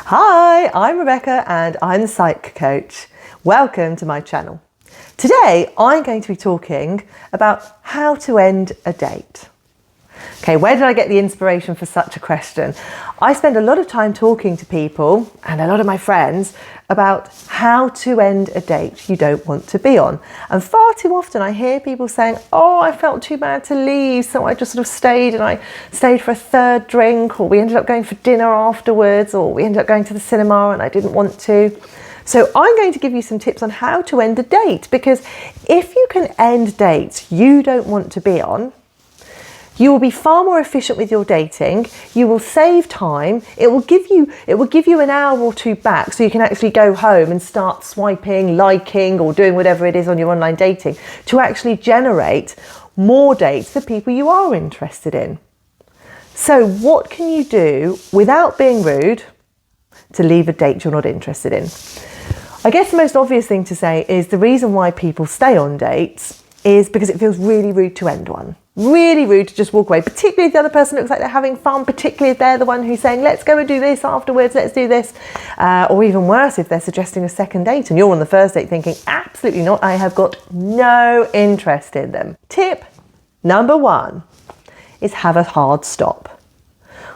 Hi, I'm Rebecca and I'm the Psych coach. Welcome to my channel. Today I'm going to be talking about how to end a date. Okay, where did I get the inspiration for such a question? I spend a lot of time talking to people and a lot of my friends about how to end a date you don't want to be on. And far too often I hear people saying, oh, I felt too bad to leave, so I just sort of stayed and I stayed for a third drink, or we ended up going for dinner afterwards, or we ended up going to the cinema and I didn't want to. So I'm going to give you some tips on how to end a date, because if you can end dates you don't want to be on, you will be far more efficient with your dating. You will save time. It will give you an hour or two back, so you can actually go home and start swiping, liking, or doing whatever it is on your online dating to actually generate more dates for people you are interested in. So what can you do without being rude to leave a date you're not interested in? I guess the most obvious thing to say is the reason why people stay on dates is because it feels really rude to end one. Really rude to just walk away, particularly if the other person looks like they're having fun, particularly if they're the one who's saying, let's go and do this afterwards, let's do this. Or even worse, if they're suggesting a second date and you're on the first date thinking, absolutely not, I have got no interest in them. Tip number 1 is have a hard stop.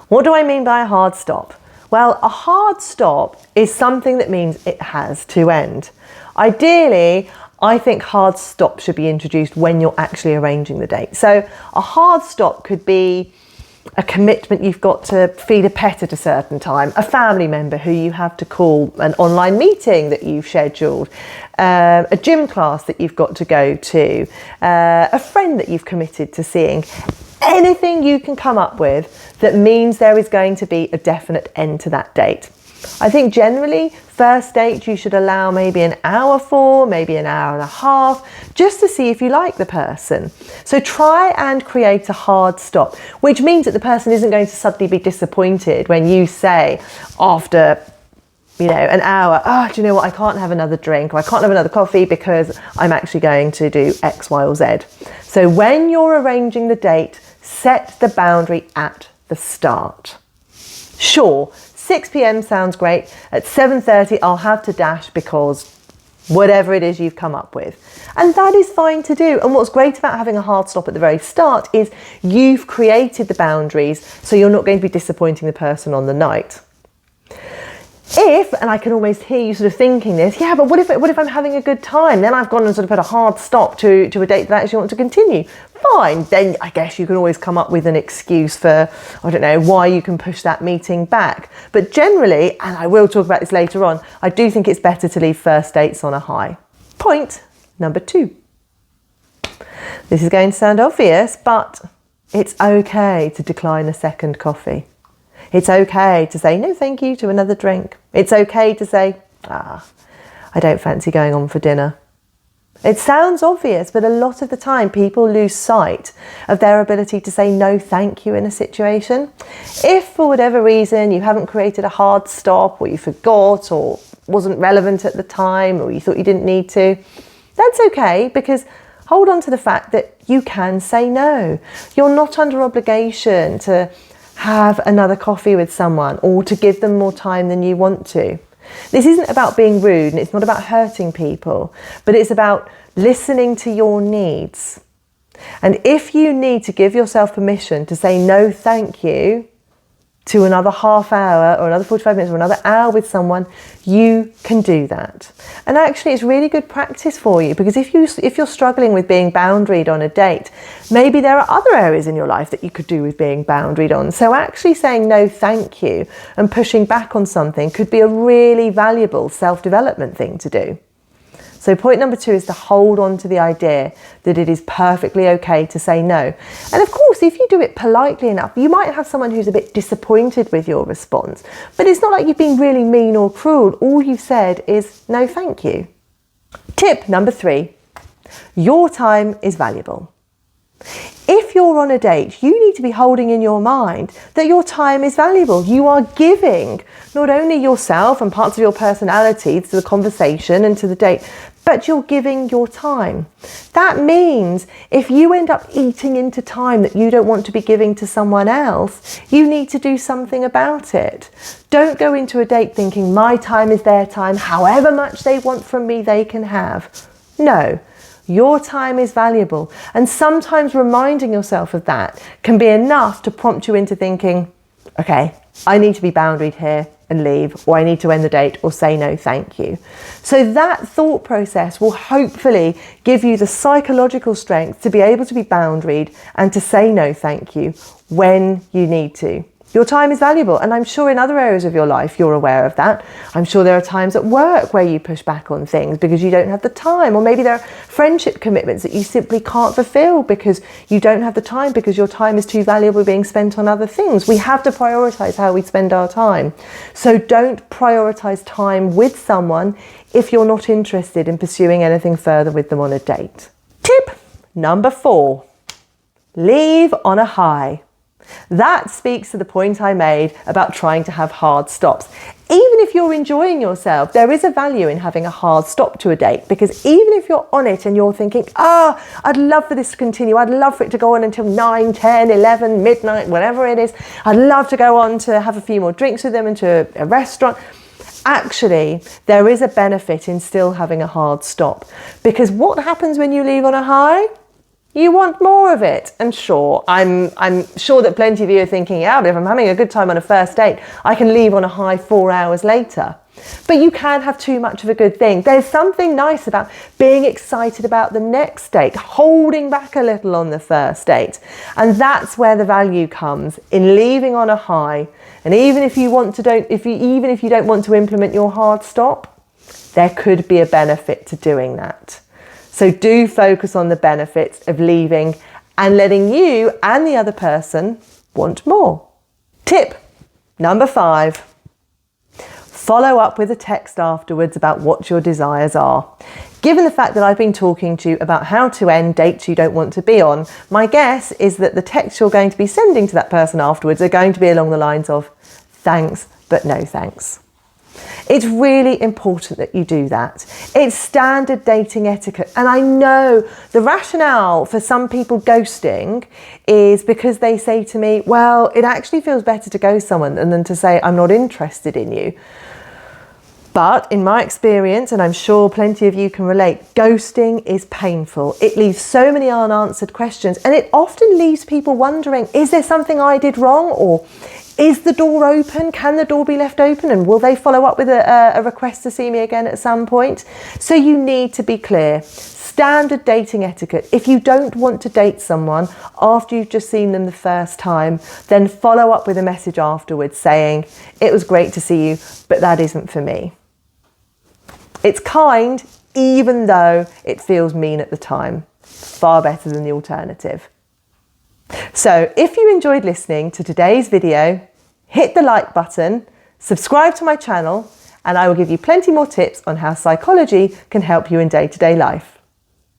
What do I mean by a hard stop? Well, a hard stop is something that means it has to end. Ideally, I think hard stop should be introduced when you're actually arranging the date. So a hard stop could be a commitment you've got to feed a pet at a certain time, a family member who you have to call, an online meeting that you've scheduled, a gym class that you've got to go to, a friend that you've committed to seeing. Anything you can come up with that means there is going to be a definite end to that date. I think generally first date you should allow maybe an hour for, maybe an hour and a half, just to see if you like the person. So try and create a hard stop, which means that the person isn't going to suddenly be disappointed when you say after an hour, do you know what, I can't have another drink, or I can't have another coffee because I'm actually going to do X, Y, or Z. So when you're arranging the date, set the boundary at the start. Sure, 6 p.m. sounds great. At 7:30 I'll have to dash because whatever it is you've come up with. And that is fine to do. And what's great about having a hard stop at the very start is you've created the boundaries, so you're not going to be disappointing the person on the night. And I can always hear you sort of thinking this, yeah, but what if I'm having a good time? Then I've gone and sort of put a hard stop to a date that I actually want to continue. Fine, then I guess you can always come up with an excuse for, I don't know, why you can push that meeting back. But generally, and I will talk about this later on, I do think it's better to leave first dates on a high. Point number 2. This is going to sound obvious, but it's okay to decline a second coffee. It's okay to say no thank you to another drink. It's okay to say, I don't fancy going on for dinner. It sounds obvious, but a lot of the time people lose sight of their ability to say no thank you in a situation. If for whatever reason you haven't created a hard stop, or you forgot, or wasn't relevant at the time, or you thought you didn't need to, that's okay, because hold on to the fact that you can say no. You're not under obligation to have another coffee with someone or to give them more time than you want to. This isn't about being rude, and it's not about hurting people, but it's about listening to your needs. And if you need to give yourself permission to say no thank you to another half hour or another 45 minutes or another hour with someone, you can do that. And actually it's really good practice for you, because if you're struggling with being boundaried on a date, maybe there are other areas in your life that you could do with being boundaried on. So actually saying no thank you and pushing back on something could be a really valuable self-development thing to do. So point number 2 is to hold on to the idea that it is perfectly okay to say no. And of course, if you do it politely enough, you might have someone who's a bit disappointed with your response, but it's not like you've been really mean or cruel. All you've said is no thank you. Tip number 3, your time is valuable. If you're on a date, you need to be holding in your mind that your time is valuable. You are giving not only yourself and parts of your personality to the conversation and to the date, but you're giving your time. That means if you end up eating into time that you don't want to be giving to someone else, you need to do something about it. Don't go into a date thinking my time is their time, however much they want from me they can have. No, your time is valuable, and sometimes reminding yourself of that can be enough to prompt you into thinking, okay, I need to be boundaried here and leave, or I need to end the date or say no thank you. So that thought process will hopefully give you the psychological strength to be able to be boundaried and to say no thank you when you need to. Your time is valuable, and I'm sure in other areas of your life you're aware of that. I'm sure there are times at work where you push back on things because you don't have the time, or maybe there are friendship commitments that you simply can't fulfill because you don't have the time, because your time is too valuable being spent on other things. We have to prioritise how we spend our time. So don't prioritise time with someone if you're not interested in pursuing anything further with them on a date. Tip number 4, leave on a high. That speaks to the point I made about trying to have hard stops. Even if you're enjoying yourself, there is a value in having a hard stop to a date, because even if you're on it and you're thinking, I'd love for this to continue, I'd love for it to go on until 9, 10, 11, midnight, whatever it is, I'd love to go on to have a few more drinks with them into a restaurant. Actually, there is a benefit in still having a hard stop, because what happens when you leave on a high? You want more of it. And sure, I'm sure that plenty of you are thinking, but if I'm having a good time on a first date, I can leave on a high 4 hours later. But you can have too much of a good thing. There's something nice about being excited about the next date, holding back a little on the first date. And that's where the value comes, in leaving on a high. And even if you don't want to implement your hard stop, there could be a benefit to doing that. So do focus on the benefits of leaving and letting you and the other person want more. Tip number 5, follow up with a text afterwards about what your desires are. Given the fact that I've been talking to you about how to end dates you don't want to be on, my guess is that the texts you're going to be sending to that person afterwards are going to be along the lines of, thanks, but no thanks. It's really important that you do that. It's standard dating etiquette. And I know the rationale for some people ghosting is because they say to me, well, it actually feels better to ghost someone than to say, I'm not interested in you. But in my experience, and I'm sure plenty of you can relate, ghosting is painful. It leaves so many unanswered questions, and it often leaves people wondering, is there something I did wrong? Or is the door open? Can the door be left open? And will they follow up with a request to see me again at some point? So you need to be clear. Standard dating etiquette. If you don't want to date someone after you've just seen them the first time, then follow up with a message afterwards saying, it was great to see you, but that isn't for me. It's kind, even though it feels mean at the time. Far better than the alternative. So if you enjoyed listening to today's video, hit the like button, subscribe to my channel, and I will give you plenty more tips on how psychology can help you in day-to-day life.